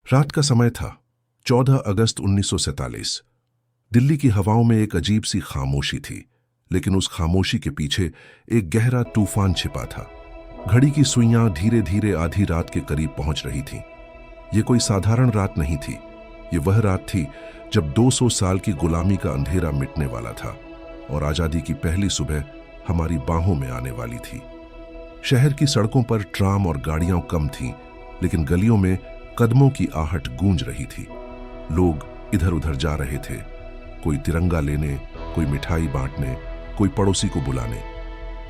रात का समय था, 14 अगस्त 1947। दिल्ली की हवाओं में एक अजीब सी खामोशी थी, लेकिन उस खामोशी के पीछे एक गहरा तूफान छिपा था। घड़ी की सुइयां धीरे धीरे आधी रात के करीब पहुंच रही थीं। ये कोई साधारण रात नहीं थी। ये वह रात थी जब 200 साल की गुलामी का अंधेरा मिटने वाला था और आजादी की पहली सुबह हमारी बाहों में आने वाली थी। शहर की सड़कों पर ट्राम और गाड़ियां कम थीं, लेकिन गलियों में कदमों की आहट गूंज रही थी। लोग इधर उधर जा रहे थे, कोई तिरंगा लेने, कोई मिठाई बांटने, कोई पड़ोसी को बुलाने।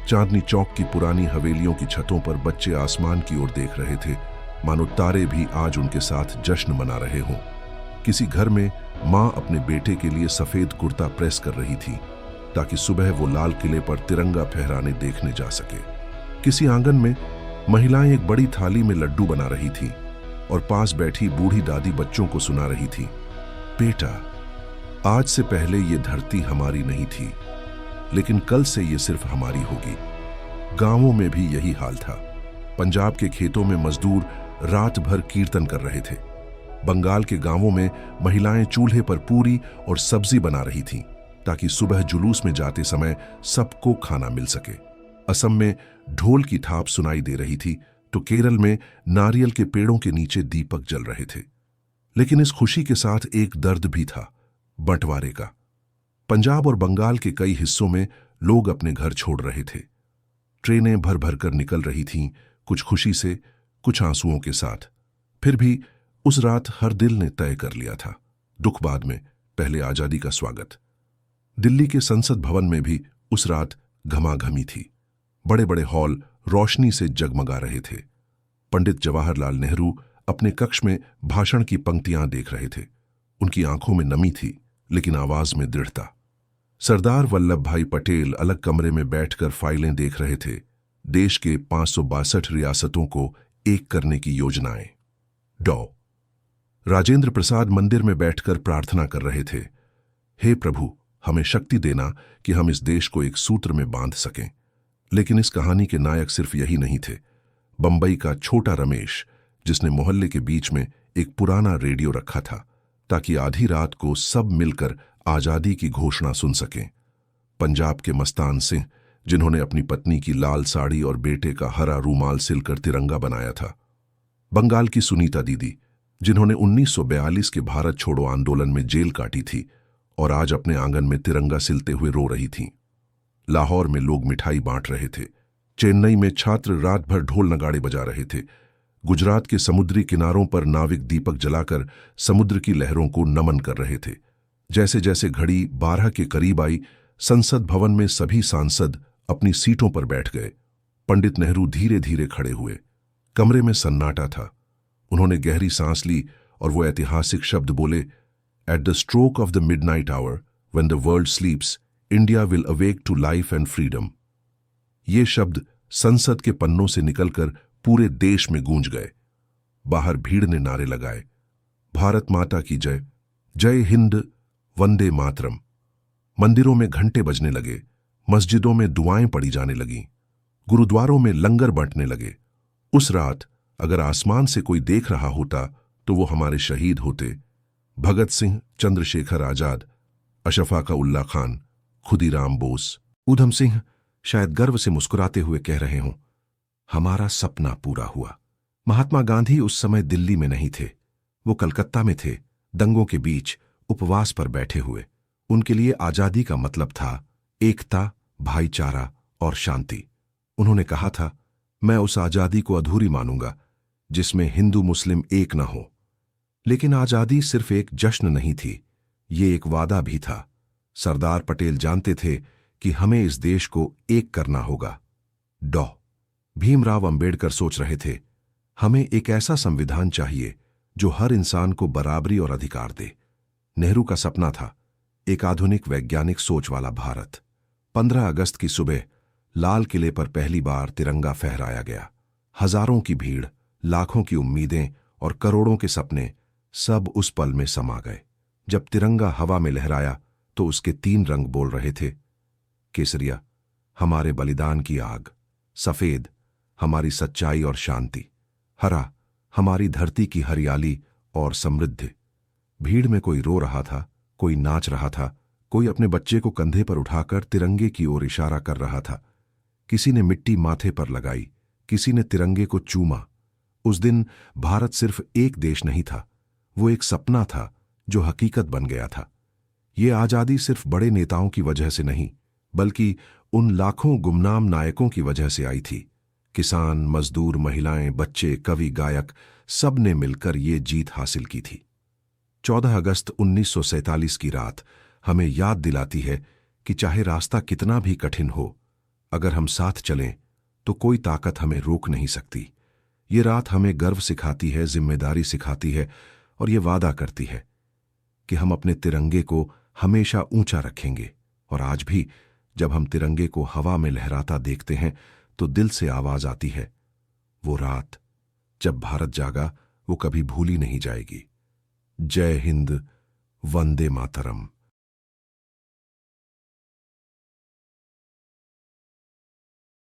चांदनी चौक की पुरानी हवेलियों की छतों पर बच्चे आसमान की ओर देख रहे थे, मानो तारे भी आज उनके साथ जश्न मना रहे हों। किसी घर में मां अपने बेटे के लिए सफेद कुर्ता प्रेस कर रही थी ताकि सुबह वो लाल किले पर तिरंगा फहराने देखने जा सके। किसी आंगन में महिलाएं एक बड़ी थाली में लड्डू बना रही थीं और पास बैठी बूढ़ी दादी बच्चों को सुना रही थी, बेटा, आज से पहले ये धरती हमारी नहीं थी, लेकिन कल से ये सिर्फ हमारी होगी। गांवों में भी यही हाल था। पंजाब के खेतों में मजदूर रात भर कीर्तन कर रहे थे। बंगाल के गांवों में महिलाएं चूल्हे पर पूरी और सब्जी बना रही थीं ताकि सुबह जुलूस में जाते समय सबको खाना मिल सके। असम में ढोल की थाप सुनाई दे रही थी तो केरल में नारियल के पेड़ों के नीचे दीपक जल रहे थे। लेकिन इस खुशी के साथ एक दर्द भी था, बंटवारे का। पंजाब और बंगाल के कई हिस्सों में लोग अपने घर छोड़ रहे थे। ट्रेनें भर भर कर निकल रही थीं, कुछ खुशी से, कुछ आंसुओं के साथ। फिर भी उस रात हर दिल ने तय कर लिया था, दुख बाद में, पहले आजादी का स्वागत। दिल्ली के संसद भवन में भी उस रात घमाघमी थी। बड़े बड़े हॉल रोशनी से जगमगा रहे थे। पंडित जवाहरलाल नेहरू अपने कक्ष में भाषण की पंक्तियां देख रहे थे। उनकी आंखों में नमी थी, लेकिन आवाज में दृढ़ता। सरदार वल्लभ भाई पटेल अलग कमरे में बैठकर फाइलें देख रहे थे, देश के 562 रियासतों को एक करने की योजनाएं। डॉ राजेंद्र प्रसाद मंदिर में बैठकर प्रार्थना कर रहे थे, हे प्रभु, हमें शक्ति देना कि हम इस देश को एक सूत्र में बांध सकें। लेकिन इस कहानी के नायक सिर्फ यही नहीं थे। बंबई का छोटा रमेश, जिसने मोहल्ले के बीच में एक पुराना रेडियो रखा था ताकि आधी रात को सब मिलकर आजादी की घोषणा सुन सकें। पंजाब के मस्तान सिंह, जिन्होंने अपनी पत्नी की लाल साड़ी और बेटे का हरा रूमाल सिलकर तिरंगा बनाया था। बंगाल की सुनीता दीदी, जिन्होंने 1942 के भारत छोड़ो आंदोलन में जेल काटी थी और आज अपने आंगन में तिरंगा सिलते हुए रो रही थीं। लाहौर में लोग मिठाई बांट रहे थे। चेन्नई में छात्र रात भर ढोल नगाड़े बजा रहे थे। गुजरात के समुद्री किनारों पर नाविक दीपक जलाकर समुद्र की लहरों को नमन कर रहे थे। जैसे जैसे घड़ी 12 के करीब आई, संसद भवन में सभी सांसद अपनी सीटों पर बैठ गए। पंडित नेहरू धीरे धीरे खड़े हुए। कमरे में सन्नाटा था। उन्होंने गहरी सांस ली और वो ऐतिहासिक शब्द बोले, at the stroke of the midnight hour, when the world sleeps, India will awake to life and freedom. ये शब्द संसद के पन्नों से निकलकर पूरे देश में गूंज गए। बाहर भीड़ ने नारे लगाए, भारत माता की जय, जय हिंद, वंदे मातरम। मंदिरों में घंटे बजने लगे, मस्जिदों में दुआएं पड़ी जाने लगीं, गुरुद्वारों में लंगर बंटने लगे। उस रात अगर आसमान से कोई देख रहा होता तो वो हमारे शहीद होते, भगत सिंह, चंद्रशेखर आजाद, अशफाक उल्लाह खान, खुदीराम बोस। ऊधम सिंह शायद गर्व से मुस्कुराते हुए कह रहे हों, हमारा सपना पूरा हुआ। महात्मा गांधी उस समय दिल्ली में नहीं थे, वो कलकत्ता में थे, दंगों के बीच उपवास पर बैठे हुए। उनके लिए आजादी का मतलब था एकता, भाईचारा और शांति। उन्होंने कहा था, मैं उस आजादी को अधूरी मानूंगा जिसमें हिंदू मुस्लिम एक न हो। लेकिन आजादी सिर्फ एक जश्न नहीं थी, ये एक वादा भी था। सरदार पटेल जानते थे कि हमें इस देश को एक करना होगा। डॉ भीमराव अंबेडकर सोच रहे थे, हमें एक ऐसा संविधान चाहिए जो हर इंसान को बराबरी और अधिकार दे। नेहरू का सपना था एक आधुनिक वैज्ञानिक सोच वाला भारत। 15 अगस्त की सुबह लाल किले पर पहली बार तिरंगा फहराया गया। हजारों की भीड़, लाखों की उम्मीदें और करोड़ों के सपने सब उस पल में समा गए। जब तिरंगा हवा में लहराया तो उसके 3 रंग बोल रहे थे, केसरिया हमारे बलिदान की आग, सफेद हमारी सच्चाई और शांति, हरा हमारी धरती की हरियाली और समृद्धि। भीड़ में कोई रो रहा था, कोई नाच रहा था, कोई अपने बच्चे को कंधे पर उठाकर तिरंगे की ओर इशारा कर रहा था। किसी ने मिट्टी माथे पर लगाई, किसी ने तिरंगे को चूमा। उस दिन भारत सिर्फ एक देश नहीं था, वो एक सपना था जो हकीकत बन गया था। ये आजादी सिर्फ बड़े नेताओं की वजह से नहीं, बल्कि उन लाखों गुमनाम नायकों की वजह से आई थी। किसान, मजदूर, महिलाएं, बच्चे, कवि, गायक, सब ने मिलकर ये जीत हासिल की थी। 14 अगस्त 1947 की रात हमें याद दिलाती है कि चाहे रास्ता कितना भी कठिन हो, अगर हम साथ चलें तो कोई ताकत हमें रोक नहीं सकती। ये रात हमें गर्व सिखाती है, जिम्मेदारी सिखाती है और ये वादा करती है कि हम अपने तिरंगे को हमेशा ऊंचा रखेंगे। और आज भी जब हम तिरंगे को हवा में लहराता देखते हैं तो दिल से आवाज आती है, वो रात जब भारत जागा वो कभी भूली नहीं जाएगी। जय हिंद, वंदे मातरम।